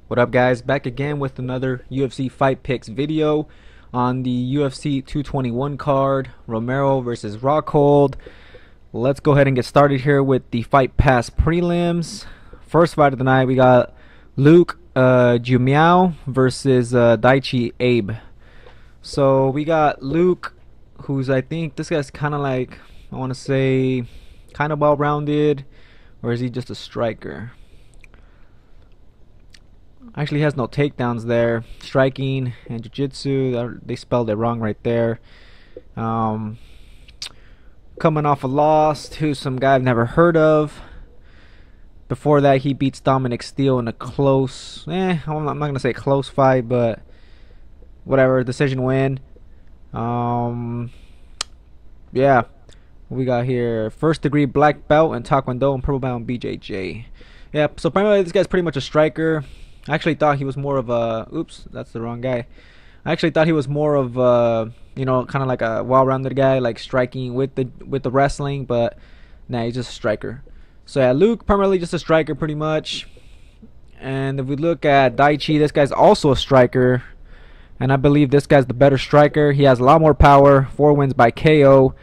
What up, guys? Back again with another UFC fight picks video on the UFC 221 card, Romero versus Rockhold. Let's go ahead and get started here with the Fight Pass prelims. First fight of the night, we got Luke Jumeau versus Daichi Abe. So we got Luke, who's, I think this guy's kind of like, I want to say, kind of well-rounded, or is he just a striker? Actually, he has no takedowns there. Striking and jiu-jitsu, they spelled it wrong right there. Coming off a loss to some guy I've never heard of. Before that, he beats Dominic Steele in a close, I'm not going to say close fight, but whatever, decision win. Yeah, we got here first degree black belt in Taekwondo and purple belt in BJJ. Yeah, so primarily this guy's pretty much a striker. I actually thought he was more of a, oops, that's the wrong guy. I actually thought he was more of kind of like a well-rounded guy, like striking with the wrestling, but nah, he's just a striker. So yeah, Luke primarily just a striker pretty much. And if we look at Daichi, this guy's also a striker, and I believe this guy's the better striker. He has a lot more power, 4 wins by KO.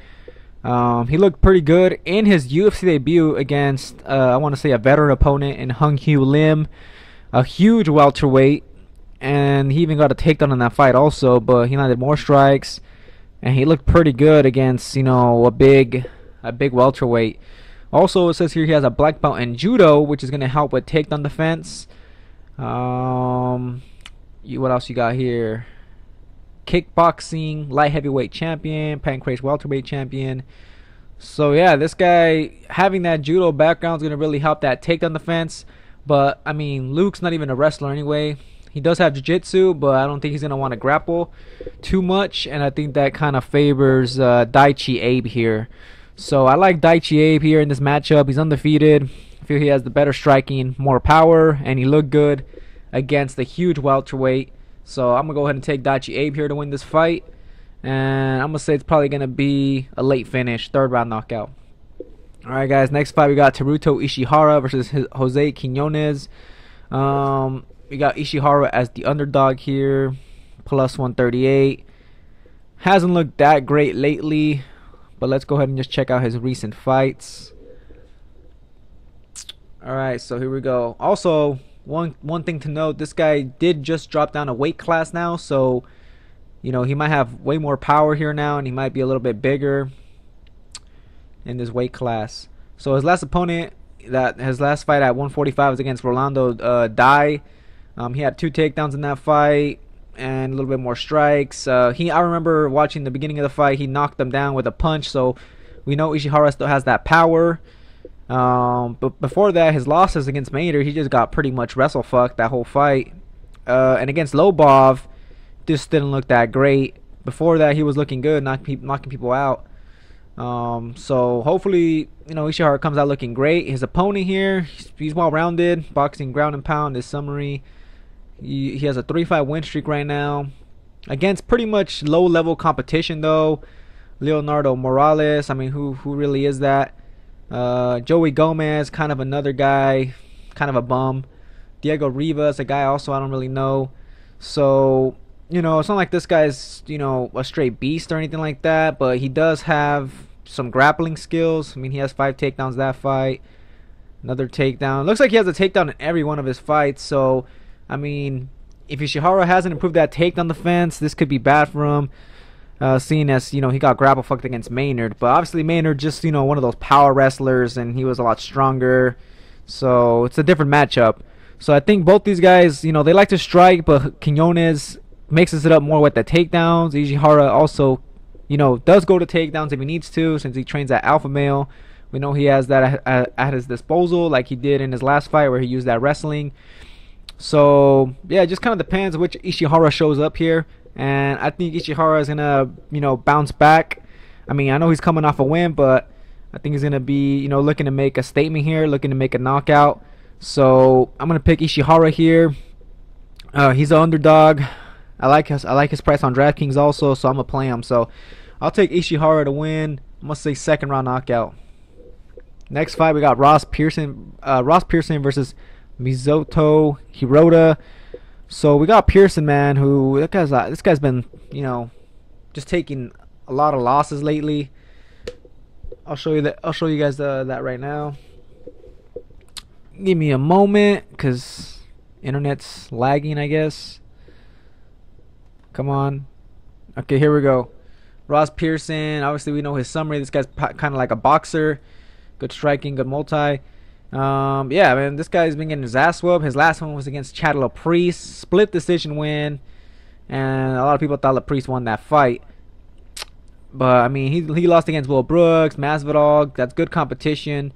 He looked pretty good in his UFC debut against I want to say a veteran opponent in Hung Hyu Lim, a huge welterweight, and he even got a takedown in that fight also, but he landed more strikes and he looked pretty good against, a big welterweight. Also, it says here he has a black belt in judo, which is going to help with takedown defense. What else you got here? Kickboxing light heavyweight champion, pancrase welterweight champion. So yeah, this guy having that judo background is going to really help that takedown defense. But I mean, Luke's not even a wrestler anyway. He does have jiu-jitsu, but I don't think he's going to want to grapple too much, and I think that kind of favors Daichi Abe here. So I like Daichi Abe here in this matchup. He's undefeated. I feel he has the better striking, more power, and he looked good against the huge welterweight. So I'm going to go ahead and take Daichi Abe here to win this fight. And I'm going to say it's probably going to be a late finish, 3rd round knockout. Alright, guys, next fight we got Teruto Ishihara versus Jose Quinonez. We got Ishihara as the underdog here, plus 138. Hasn't looked that great lately, but let's go ahead and just check out his recent fights. Alright, so here we go. Also, one thing to note, this guy did just drop down a weight class now, so he might have way more power here now, and he might be a little bit bigger in this weight class. So his last opponent, his last fight at 145 was against Rolando Dai. He had 2 takedowns in that fight and a little bit more strikes. I remember watching the beginning of the fight, he knocked him down with a punch, so we know Ishihara still has that power. But before that, his losses against Maynard, he just got pretty much wrestle fucked that whole fight. And against Lobov, just didn't look that great. Before that, he was looking good, knocking people out. So hopefully, Ishihara comes out looking great. His opponent here, he's well-rounded, boxing, ground and pound. His summary, he has a 3-5 win streak right now against pretty much low-level competition though. Leonardo Morales, I mean, who really is that? Joey Gomez, kind of another guy, kind of a bum. Diego Rivas, a guy also I don't really know. So it's not like this guy's, a straight beast or anything like that, but he does have some grappling skills. I mean, he has 5 takedowns that fight. Another takedown. Looks like he has a takedown in every one of his fights. So, I mean, if Ishihara hasn't improved that takedown defense, this could be bad for him. Seeing as, he got grapple fucked against Maynard. But obviously Maynard just, one of those power wrestlers, and he was a lot stronger. So, it's a different matchup. So, I think both these guys, they like to strike, but Quinonez mixes it up more with the takedowns. Ishihara also, does go to takedowns if he needs to, since he trains at Alpha Male. We know he has that at his disposal, like he did in his last fight where he used that wrestling. So yeah, it just kind of depends which Ishihara shows up here, and I think Ishihara is gonna, bounce back. I mean, I know he's coming off a win, but I think he's gonna be, looking to make a statement here, looking to make a knockout. So I'm gonna pick Ishihara here. He's an underdog. I like his price on DraftKings also, so I'm gonna play him. So I'll take Ishihara to win. I'm gonna say 2nd round knockout. Next fight we got Ross Pearson versus Mizuto, Hirota. So we got Pearson, man, who this guy's been, just taking a lot of losses lately. I'll show you guys that right now. Give me a moment, cause internet's lagging, I guess. Come on. Okay, here we go. Ross Pearson. Obviously, we know his summary. This guy's kind of like a boxer. Good striking, good multi. Yeah, man, this guy's been getting his ass whooped. His last one was against Chad LaPriest. Split decision win. And a lot of people thought LaPriest won that fight. But, I mean, he lost against Will Brooks, Masvidal. That's good competition.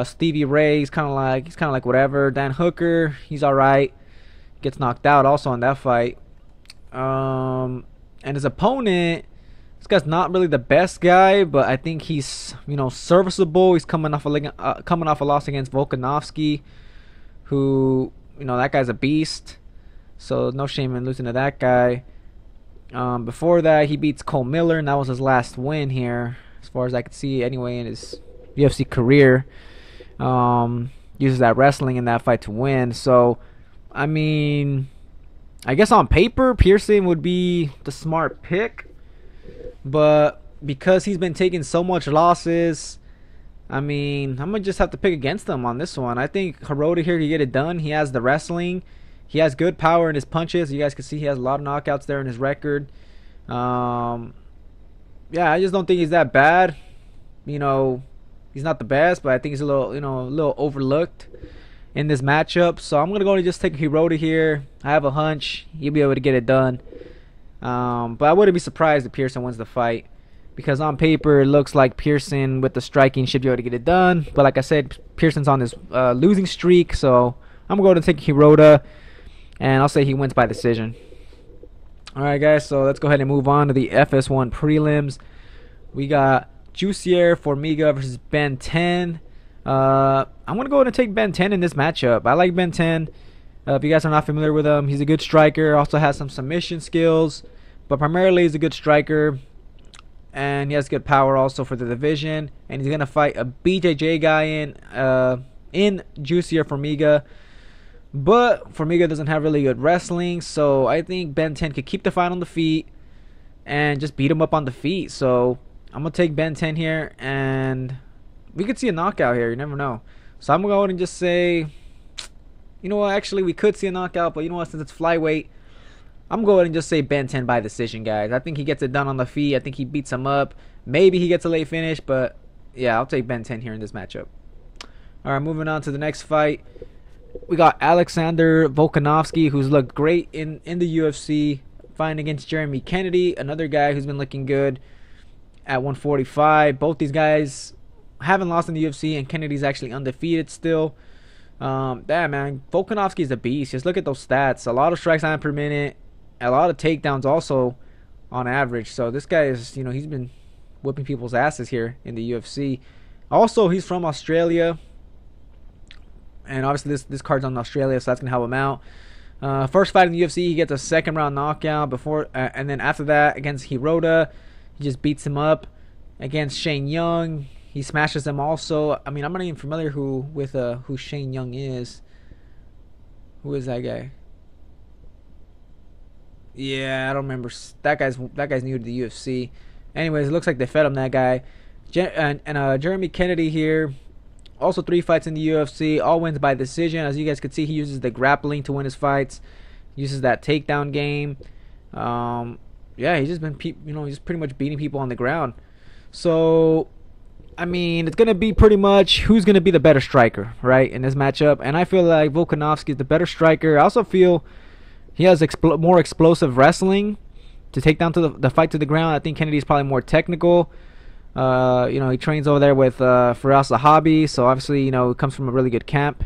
Stevie Ray, he's kind of like whatever. Dan Hooker, he's all right. Gets knocked out also in that fight. And his opponent, this guy's not really the best guy, but I think he's serviceable. He's coming off a loss against Volkanovski, who that guy's a beast. So no shame in losing to that guy. Before that, he beats Cole Miller, and that was his last win here, as far as I could see anyway in his UFC career. Uses that wrestling in that fight to win. So, I mean, I guess on paper, Pearson would be the smart pick. But because he's been taking so much losses, I mean, I'm going to just have to pick against him on this one. I think Hirota here can get it done. He has the wrestling. He has good power in his punches. You guys can see he has a lot of knockouts there in his record. Yeah, I just don't think he's that bad. He's not the best, but I think he's a little overlooked in this matchup. So I'm gonna go and just take Hirota here. I have a hunch he'll be able to get it done. But I wouldn't be surprised if Pearson wins the fight, because on paper it looks like Pearson with the striking should be able to get it done. But like I said, Pearson's on this losing streak, so I'm gonna go and take Hirota, and I'll say he wins by decision. All right, guys. So let's go ahead and move on to the FS1 prelims. We got Jussier, Formiga versus Ben 10. I'm going to go ahead and take Ben 10 in this matchup. I like Ben 10. If you guys are not familiar with him, he's a good striker. Also has some submission skills, but primarily he's a good striker. And he has good power also for the division. And he's going to fight a BJJ guy in Jussier Formiga. But Formiga doesn't have really good wrestling, so I think Ben 10 could keep the fight on the feet and just beat him up on the feet. So I'm going to take Ben 10 here, and we could see a knockout here. You never know. So I'm going to go ahead and just say, you know what, actually we could see a knockout, but you know what, since it's flyweight, I'm going to go ahead and just say Ben 10 by decision, guys. I think he gets it done on the feet. I think he beats him up. Maybe he gets a late finish, but yeah, I'll take Ben 10 here in this matchup. All right, moving on to the next fight. We got Alexander Volkanovski, who's looked great in the UFC, fighting against Jeremy Kennedy, another guy who's been looking good at 145. Both these guys haven't lost in the UFC, and Kennedy's actually undefeated still. Damn, man, Volkanovski is a beast. Just look at those stats. A lot of strikes time per minute, a lot of takedowns also on average. So this guy is, he's been whipping people's asses here in the UFC. Also, he's from Australia. And obviously this card's on Australia, so that's gonna help him out. First fight in the UFC, he gets a second round knockout and then after that against Hirota, he just beats him up. Against Shane Young, he smashes him also. I mean, I'm not even familiar who Shane Young is. Who is that guy? Yeah, I don't remember. That guy's new to the UFC. Anyways, it looks like they fed him, that guy. Jeremy Kennedy here. Also 3 fights in the UFC, all wins by decision. As you guys can see, he uses the grappling to win his fights. He uses that takedown game. Yeah, he's just been, he's pretty much beating people on the ground. So, I mean, it's going to be pretty much who's going to be the better striker, right, in this matchup. And I feel like Volkanovski is the better striker. I also feel he has more explosive wrestling to take down to the fight to the ground. I think Kennedy's probably more technical. He trains over there with VersatileHybrid, so obviously, he comes from a really good camp.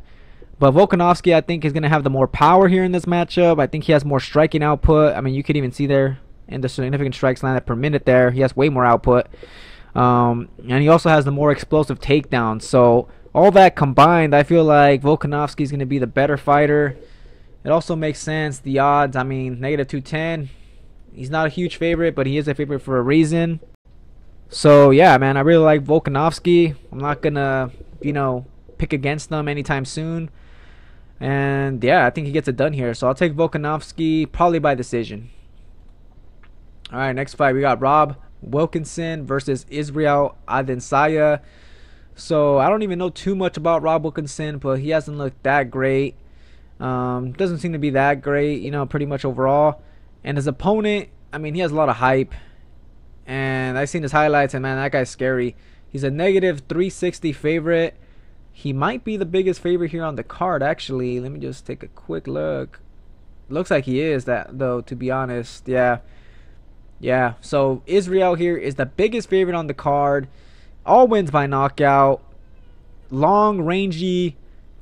But Volkanovski, I think, is going to have the more power here in this matchup. I think he has more striking output. I mean, you could even see there in the significant strikes landed per minute there. He has way more output. And he also has the more explosive takedowns. So, all that combined, I feel like Volkanovski is going to be the better fighter. It also makes sense. The odds, I mean, -210. He's not a huge favorite, but he is a favorite for a reason. So, yeah, man, I really like Volkanovski. I'm not going to, pick against them anytime soon. And yeah, I think he gets it done here. So I'll take Volkanovski probably by decision. All right, next fight we got Rob Wilkinson versus Israel Adesanya. So I don't even know too much about Rob Wilkinson, but he hasn't looked that great. Doesn't seem to be that great, you know, pretty much overall. And his opponent, I mean, he has a lot of hype. And I've seen his highlights, and man, that guy's scary. He's a negative 360 favorite. He might be the biggest favorite here on the card, actually. Let me just take a quick look. Looks like he is, that though, to be honest. Yeah. Yeah, so Israel here is the biggest favorite on the card. All wins by knockout. Long, rangy,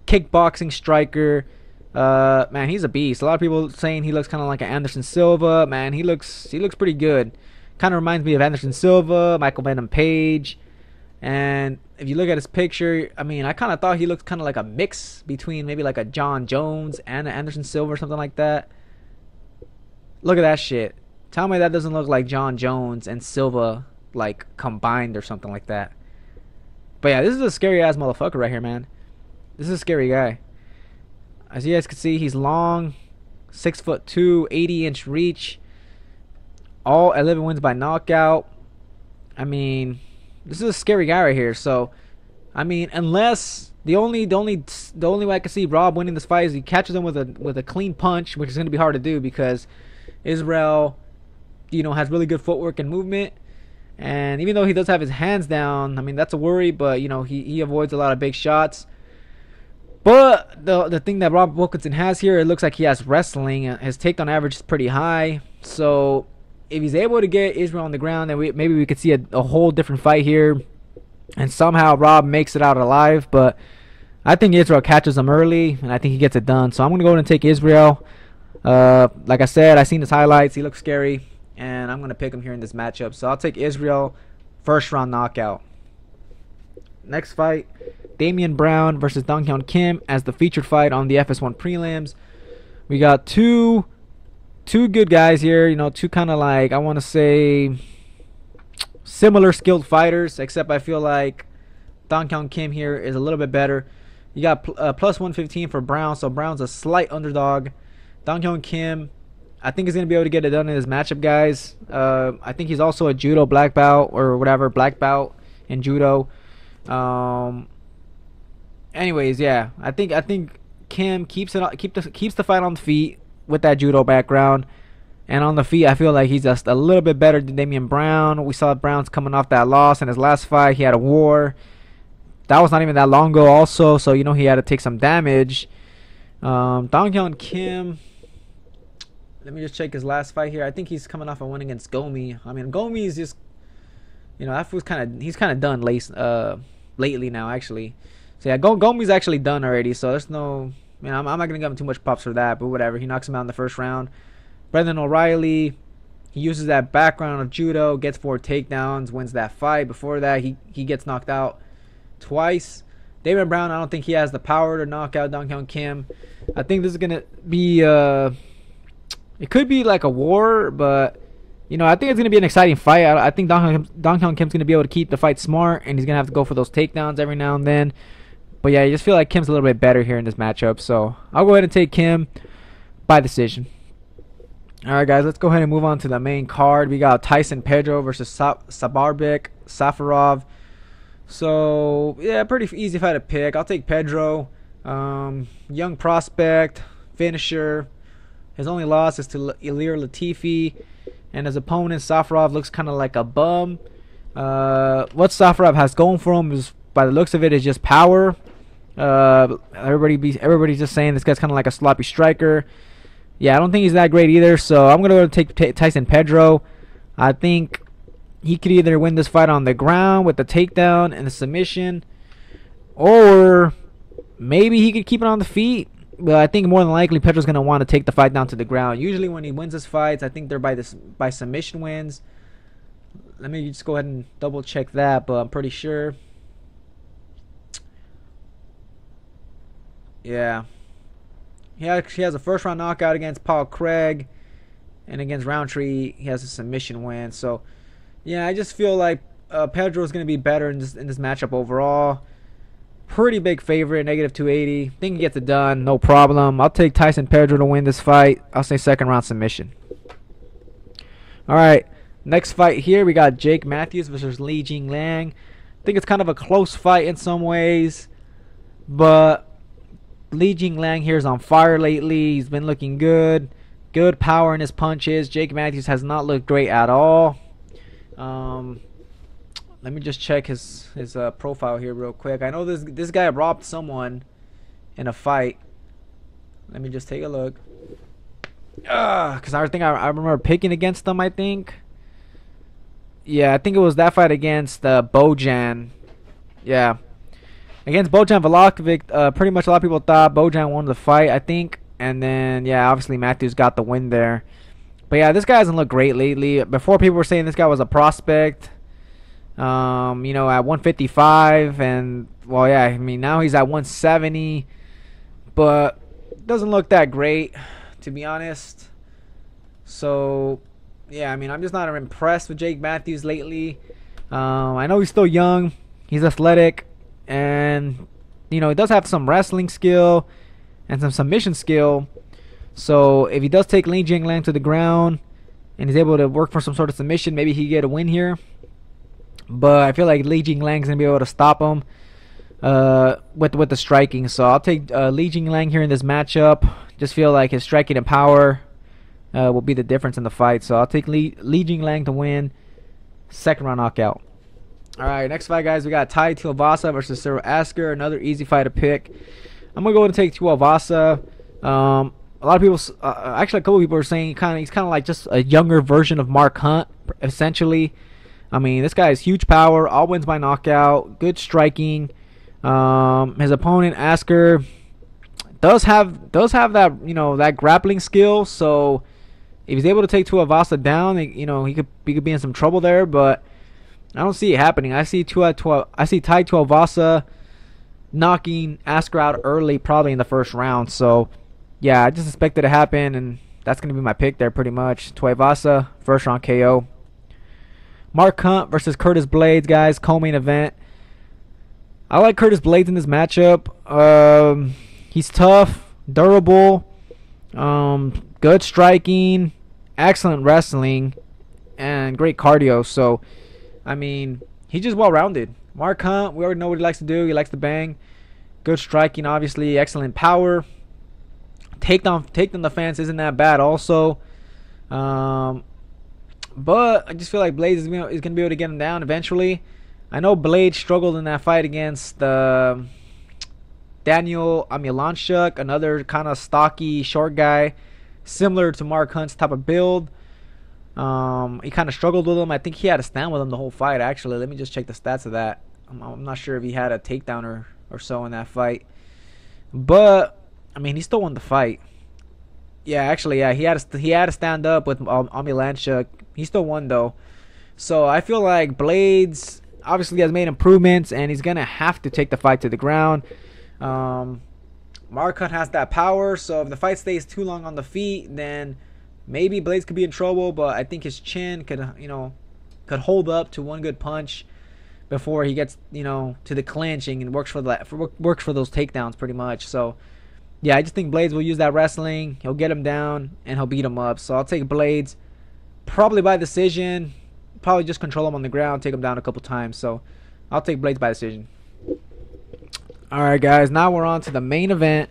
kickboxing striker. Man, he's a beast. A lot of people saying he looks kind of like an Anderson Silva. Man, he looks pretty good. Kind of reminds me of Anderson Silva, Michael Venom Page. And if you look at his picture, I mean, I kind of thought he looked kind of like a mix between maybe like a John Jones and an Anderson Silva or something like that. Look at that shit. Tell me that doesn't look like John Jones and Silva like combined or something like that. But yeah, this is a scary ass motherfucker right here, man. This is a scary guy. As you guys can see, he's long, 6'2", 80-inch reach. All 11 wins by knockout. I mean, this is a scary guy right here. So, I mean, unless the only way I can see Rob winning this fight is he catches him with a clean punch, which is going to be hard to do because Israel, you know, has really good footwork and movement. And even though he does have his hands down, I mean, that's a worry, but you know, he avoids a lot of big shots. But the thing that Rob Wilkinson has here, it looks like he has wrestling. His takedown average is pretty high. So if he's able to get Israel on the ground, then maybe we could see a whole different fight here. And somehow Rob makes it out alive. But I think Israel catches him early, and I think he gets it done. So I'm going to go ahead and take Israel. Like I said, I've seen his highlights. He looks scary. And I'm going to pick him here in this matchup. So I'll take Israel, first round knockout. Next fight, Damien Brown versus Dong-Hyun Kim as the featured fight on the FS1 prelims. We got two good guys here. You know, two kind of like, I want to say, similar skilled fighters. Except I feel like Dong-Hyun Kim here is a little bit better. You got plus 115 for Brown. So Brown's a slight underdog. Dong-Hyun Kim, I think he's going to be able to get it done in his matchup, guys. I think he's also a judo black belt or whatever, black belt in judo. Anyways, yeah, I think Kim keeps the fight on the feet with that judo background, and on the feet I feel like he's just a little bit better than Damien Brown. We saw Brown's coming off that loss in his last fight. He had a war. That was not even that long ago, also, so you know he had to take some damage. Dong-Hyun Kim. Let me just check his last fight here. I think he's coming off a win against Gomi. I mean, Gomi is just, you know, that fool's he's kind of done lately now, actually. So yeah, Gomi's actually done already. So there's no, I mean, I'm not gonna give him too much props for that, but whatever. He knocks him out in the first round. Brendan O'Reilly, he uses that background of judo, gets 4 takedowns, wins that fight. Before that, he gets knocked out twice. David Brown, I don't think he has the power to knock out Dong-Hyun Kim. I think this is gonna be it could be like a war, but you know, I think it's gonna be an exciting fight. I think Dong-Hyun Kim's gonna be able to keep the fight smart, and he's gonna have to go for those takedowns every now and then. But yeah, I just feel like Kim's a little bit better here in this matchup, so I'll go ahead and take Kim by decision. All right, guys, let's go ahead and move on to the main card. We got Tyson Pedro versus Saparov. So yeah, pretty easy fight to pick. I'll take Pedro. Young prospect, finisher. His only loss is to Ilir Latifi, and his opponent Safarov looks kind of like a bum. What Safarov has going for him is, by the looks of it, is just power. Everybody's just saying this guy's kind of like a sloppy striker. Yeah, I don't think he's that great either. So I'm gonna take Tyson Pedro. I think he could either win this fight on the ground with the takedown and the submission, or maybe he could keep it on the feet. But I think more than likely Pedro's going to want to take the fight down to the ground. Usually when he wins his fights, I think they're by submission wins. Let me just go ahead and double check that, but I'm pretty sure. Yeah. He actually has a first round knockout against Paul Craig, and against Roundtree he has a submission win. So yeah, I just feel like Pedro is going to be better in this matchup overall. pretty big favorite, negative 280. Think he gets it done, no problem. I'll take Tyson Pedro to win this fight. I'll say second round submission. All right, next fight here, we got Jake Matthews versus Li Jingliang. I think it's kind of a close fight in some ways, but Li Jingliang here is on fire lately. He's been looking good. Good power in his punches. Jake Matthews has not looked great at all. Let me just check his profile here real quick. I know this guy robbed someone in a fight. Let me just take a look. Because I think I remember picking against them, I think. Yeah, I think it was that fight against Bojan. Yeah. Against Bojan Vlahovic, pretty much a lot of people thought Bojan won the fight, I think. And then, yeah, obviously Matthews got the win there. But yeah, this guy hasn't looked great lately. Before, people were saying this guy was a prospect. You know, at 155. And, well, yeah, I mean, now he's at 170. But doesn't look that great, to be honest. So, yeah, I mean, I'm just not impressed with Jake Matthews lately. I know he's still young. He's athletic. And, you know, he does have some wrestling skill and some submission skill. So if he does take Li Jingliang to the ground and he's able to work for some sort of submission, maybe he get a win here. But I feel like Li Jingliang's going to be able to stop him with the striking. So I'll take Li Jingliang here in this matchup. Just feel like his striking and power will be the difference in the fight. So I'll take Li Jingliang to win. Second round knockout. Alright, next fight, guys. We got Tuivasa versus Cyril Asker. Another easy fight to pick. I'm going to go and take Tuivasa. A lot of people, actually a couple people are saying he's kind of like just a younger version of Mark Hunt, essentially. I mean, this guy has huge power, all wins by knockout, good striking. His opponent Asker does have that, you know, that grappling skill. So if he's able to take Tuivasa down, you know, he could be in some trouble there. But I don't see it happening. I see Tai Tuivasa knocking Asker out early, probably in the first round. So yeah, I just expect it to happen, and that's going to be my pick there pretty much. Tuivasa, first round KO. Mark Hunt versus Curtis Blaydes, guys, co-main event. I like Curtis Blaydes in this matchup. He's tough, durable, good striking, excellent wrestling, and great cardio. So, I mean, he's just well-rounded. Mark Hunt, we already know what he likes to do. He likes to bang. Good striking, obviously. Excellent power. Takedown defense isn't that bad also. But I just feel like Blaydes is going to be able to get him down eventually. I know Blaydes struggled in that fight against Daniel Amilanchuk, another kind of stocky, short guy, similar to Mark Hunt's type of build. He kind of struggled with him. I think he had to stand with him the whole fight, actually. Let me just check the stats of that. I'm not sure if he had a takedown or so in that fight. But, I mean, he still won the fight. Yeah, actually, yeah, he had to stand up with Amilanchuk. He still won, though. So I feel like Blaydes obviously has made improvements, and he's going to have to take the fight to the ground. Mark Hunt has that power, so if the fight stays too long on the feet, then maybe Blaydes could be in trouble. But I think his chin could hold up to one good punch before he gets, to the clinching and works for those takedowns pretty much. So yeah, I just think Blaydes will use that wrestling. He'll get him down and he'll beat him up. So I'll take Blaydes probably by decision. Probably just control him on the ground, take him down a couple times. So I'll take Blaydes by decision. Alright, guys, now we're on to the main event.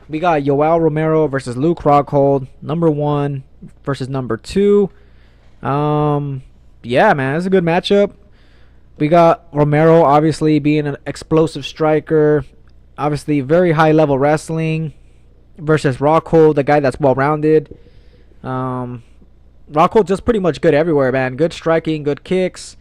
We got Yoel Romero versus Luke Rockhold, number 1 versus number 2. Yeah, man, it's a good matchup. We got Romero obviously being an explosive striker, obviously very high level wrestling, versus Rockhold, the guy that's well rounded. Rockhold just pretty much good everywhere, man. Good striking, good kicks,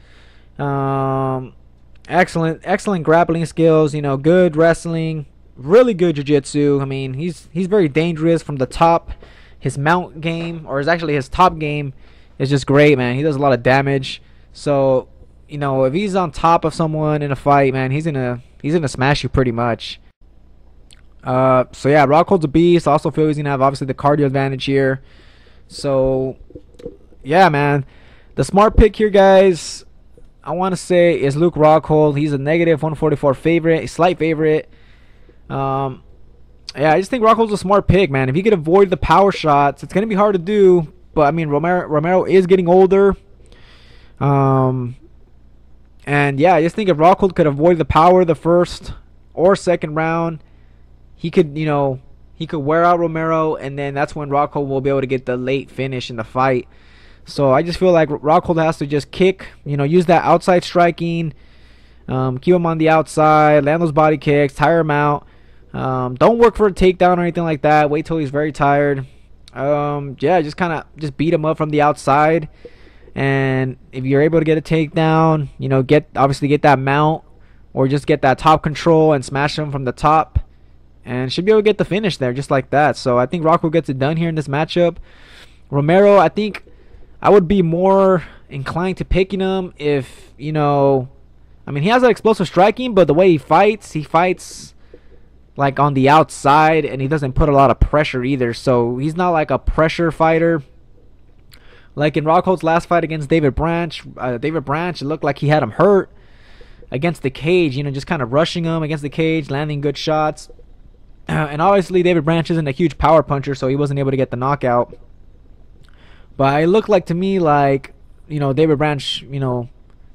excellent grappling skills, good wrestling, really good jiu-jitsu. I mean, he's very dangerous from the top. His mount game, or his top game, is just great, man. He does a lot of damage. So, if he's on top of someone in a fight, man, he's gonna smash you pretty much. So yeah, Rockhold's a beast. I also feel he's gonna have obviously the cardio advantage here. So yeah, man, the smart pick here, guys. I want to say is Luke Rockhold. He's a negative 144 favorite, a slight favorite. Yeah, I just think Rockhold's a smart pick, man. If he could avoid the power shots, it's gonna be hard to do. But I mean, Romero is getting older. And yeah, I just think if Rockhold could avoid the power the first or second round, he could, he could wear out Romero, and then that's when Rockhold will be able to get the late finish in the fight. So I just feel like Rockhold has to just kick, use that outside striking, keep him on the outside, land those body kicks, tire him out. Don't work for a takedown or anything like that. Wait till he's very tired. Yeah, just beat him up from the outside. And if you're able to get a takedown, obviously get that mount, or just get that top control and smash him from the top, and should be able to get the finish there just like that. So I think Rockhold gets it done here in this matchup. Romero, I think I would be more inclined to picking him if, he has that explosive striking, but the way he fights like on the outside, and he doesn't put a lot of pressure either. So he's not like a pressure fighter. Like in Rockhold's last fight against David Branch, it looked like he had him hurt against the cage, just kind of rushing him against the cage, landing good shots. And obviously David Branch isn't a huge power puncher, so he wasn't able to get the knockout. But it looked like to me like, David Branch,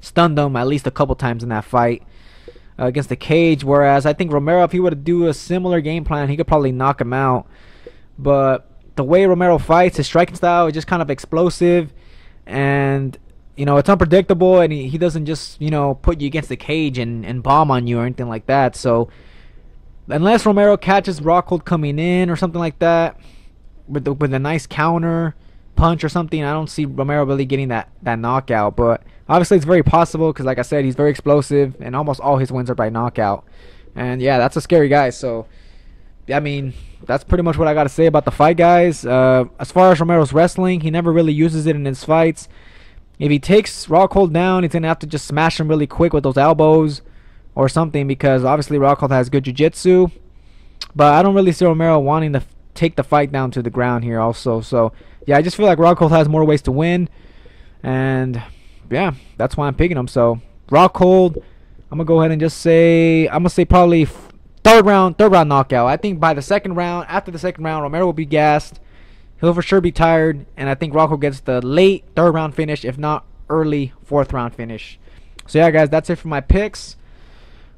stunned him at least a couple times in that fight against the cage. Whereas I think Romero, if he would do a similar game plan, he could probably knock him out. But the way Romero fights, his striking style is just kind of explosive, and it's unpredictable, and he doesn't just put you against the cage and bomb on you or anything like that. So unless Romero catches Rockhold coming in or something like that with a nice counter punch or something, I don't see Romero really getting that knockout. But obviously it's very possible because, like I said, he's very explosive, and almost all his wins are by knockout. And yeah, that's a scary guy. So I mean, that's pretty much what I got to say about the fight, guys. As far as Romero's wrestling, he never really uses it in his fights. If he takes Rockhold down, he's going to have to just smash him really quick with those elbows or something, because obviously Rockhold has good jiu-jitsu. But I don't really see Romero wanting to take the fight down to the ground here also. So yeah, I just feel like Rockhold has more ways to win. And yeah, that's why I'm picking him. So Rockhold, I'm going to go ahead and just say, probably third round knockout. I think by the second round, after the second round, Romero will be gassed. He'll for sure be tired, and I think Rockhold gets the late third round finish, if not early fourth round finish. So yeah, guys, that's it for my picks.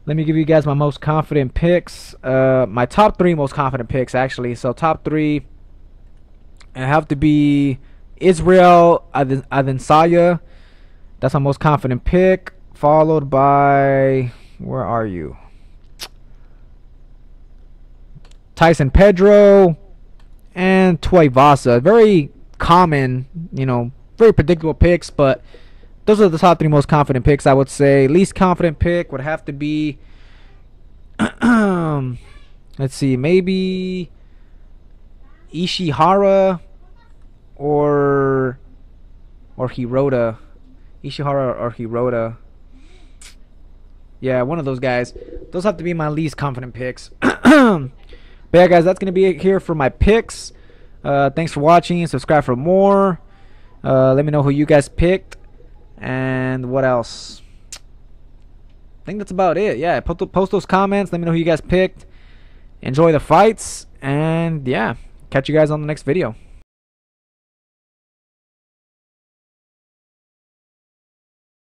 Let me give you guys my most confident picks. My top three most confident picks, actually. So top three, I have to be Israel Adesanya. That's my most confident pick. Followed by, where are you? Tyson Pedro and Tuivasa. Very common, very predictable picks, but those are the top three most confident picks, I would say. Least confident pick would have to be let's see, maybe Ishihara or Hirota. Ishihara or Hirota. Yeah, one of those guys. Those have to be my least confident picks. But yeah, guys, that's going to be it here for my picks. Thanks for watching. Subscribe for more. Let me know who you guys picked. And what else? I think that's about it. Yeah, post those comments. Let me know who you guys picked. Enjoy the fights. And yeah, catch you guys on the next video.